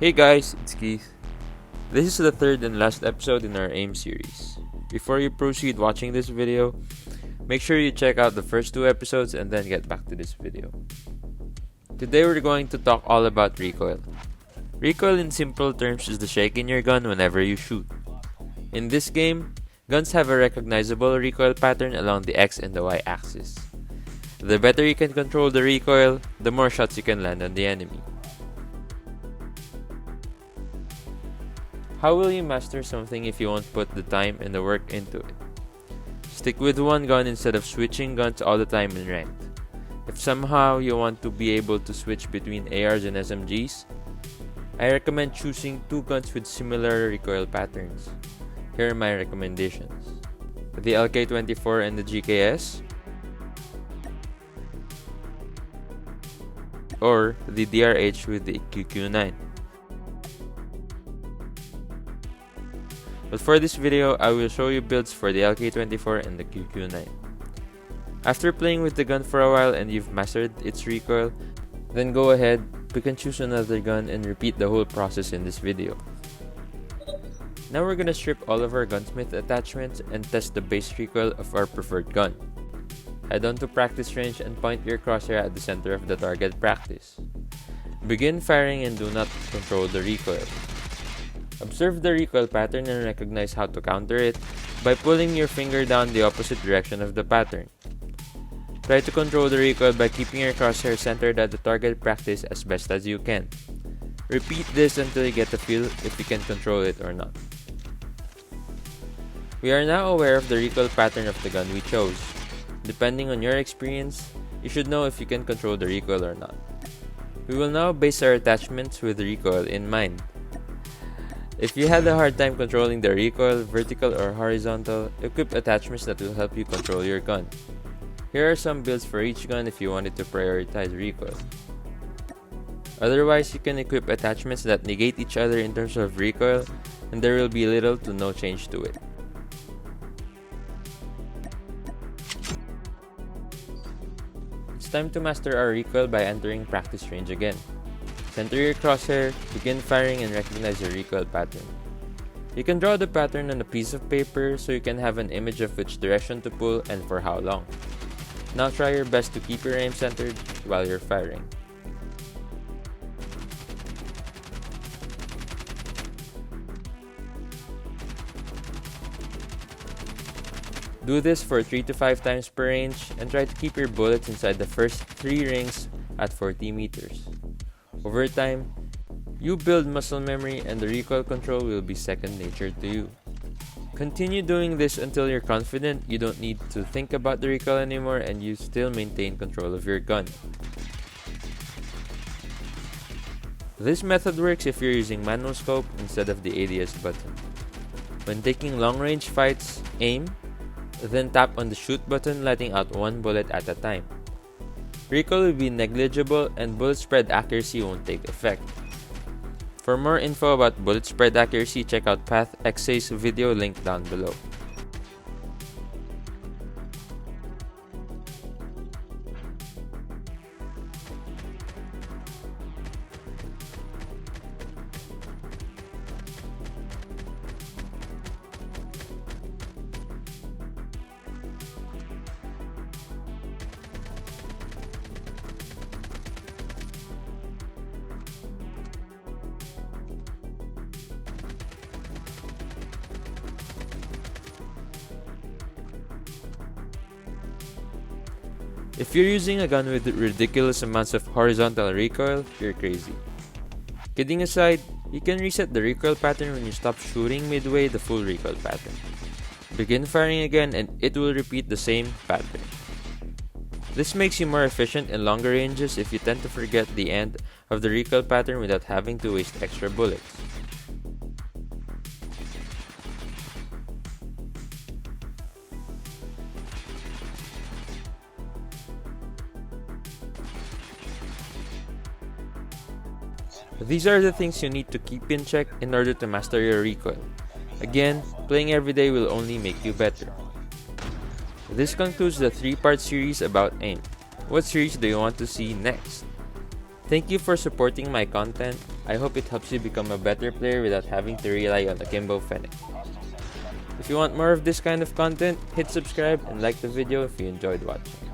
Hey guys, it's Keith. This is the third and last episode in our AIM series. Before you proceed watching this video, make sure you check out the first two episodes and then get back to this video. Today we're going to talk all about recoil. Recoil in simple terms is the shake in your gun whenever you shoot. In this game, guns have a recognizable recoil pattern along the X and the Y axis. The better you can control the recoil, the more shots you can land on the enemy. How will you master something if you won't put the time and the work into it? Stick with one gun instead of switching guns all the time in ranked. If somehow you want to be able to switch between ARs and SMGs, I recommend choosing two guns with similar recoil patterns. Here are my recommendations: the LK24 and the GKS, or the DRH with the QQ9. But for this video, I will show you builds for the LK24 and the QQ9. After playing with the gun for a while and you've mastered its recoil, then go ahead, pick and choose another gun and repeat the whole process in this video. Now we're gonna strip all of our gunsmith attachments and test the base recoil of our preferred gun. Head on to practice range and point your crosshair at the center of the target practice. Begin firing and do not control the recoil. Observe the recoil pattern and recognize how to counter it by pulling your finger down the opposite direction of the pattern. Try to control the recoil by keeping your crosshair centered at the target practice as best as you can. Repeat this until you get the feel if you can control it or not. We are now aware of the recoil pattern of the gun we chose. Depending on your experience, you should know if you can control the recoil or not. We will now base our attachments with recoil in mind. If you had a hard time controlling the recoil, vertical or horizontal, equip attachments that will help you control your gun. Here are some builds for each gun if you wanted to prioritize recoil. Otherwise, you can equip attachments that negate each other in terms of recoil, and there will be little to no change to it. It's time to master our recoil by entering practice range again. Center your crosshair, begin firing and recognize your recoil pattern. You can draw the pattern on a piece of paper so you can have an image of which direction to pull and for how long. Now try your best to keep your aim centered while you're firing. Do this for 3 to 5 times per range and try to keep your bullets inside the first 3 rings at 40 meters. Over time, you build muscle memory and the recoil control will be second nature to you. Continue doing this until you're confident you don't need to think about the recoil anymore and you still maintain control of your gun. This method works if you're using manual scope instead of the ADS button. When taking long range fights, aim, then tap on the shoot button, letting out one bullet at a time. Recoil will be negligible and bullet spread accuracy won't take effect. For more info about bullet spread accuracy, check out PathXA's video link down below. If you're using a gun with ridiculous amounts of horizontal recoil, you're crazy. Kidding aside, you can reset the recoil pattern when you stop shooting midway the full recoil pattern. Begin firing again and it will repeat the same pattern. This makes you more efficient in longer ranges if you tend to forget the end of the recoil pattern without having to waste extra bullets. These are the things you need to keep in check in order to master your recoil. Again, playing every day will only make you better. This concludes the 3-part series about AIM. What series do you want to see next? Thank you for supporting my content. I hope it helps you become a better player without having to rely on Akimbo Fennec. If you want more of this kind of content, hit subscribe and like the video if you enjoyed watching.